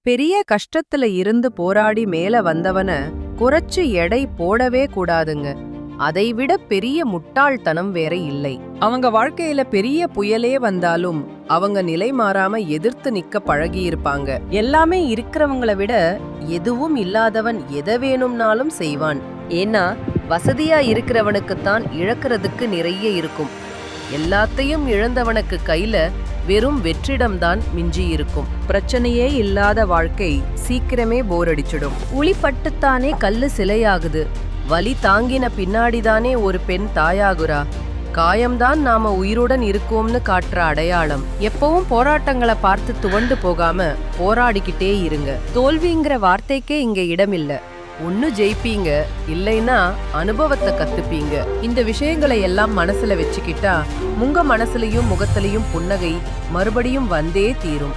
பெரிய கஷ்டத்துல இருந்து போராடி மேல வந்தவன குறைச்சு எடை போடவே கூடாதுங்க. அதைவிட பெரிய முட்டாள்தனம் வேற இல்லை. அவங்க வாழ்க்கையில பெரிய புயலே வந்தாலும் அவங்க நிலை மாறாம எதிர்த்து நிக்க பழகியிருப்பாங்க. எல்லாமே இருக்கிறவங்கள விட எதுவும் இல்லாதவன் எதை வேணும்னாலும் செய்வான். ஏன்னா வசதியா இருக்கிறவனுக்குத்தான் இழக்கிறதுக்கு நிறைய இருக்கும். எல்லாத்தையும் இழந்தவனுக்கு கையில வெறும் வெற்றிடம்தான் மிஞ்சி இருக்கும். பிரச்சனையே இல்லாத வாழ்க்கை சீக்கிரமே போர் அடிச்சிடும். உளிப்பட்டுத்தானே கல்லு சிலையாகுது. வலி தாங்கின பின்னாடிதானே ஒரு பெண் தாயாகுறா. காயம்தான் நாம உயிருடன் இருக்கோம்னு காட்டுற அடையாளம். எப்பவும் போராட்டங்களை பார்த்து துவண்டு போகாம போராடிக்கிட்டே இருங்க. தோல்விங்கிற வார்த்தைக்கே இங்க இடமில்ல. ஒன்னு ஜெயிப்பீங்க, இல்லைன்னா அனுபவத்தை கத்துப்பீங்க. இந்த விஷயங்களை எல்லாம் மனசுல வச்சுக்கிட்டா உங்க மனசுலயும் முகத்திலையும் புன்னகை மறுபடியும் வந்தே தீரும்.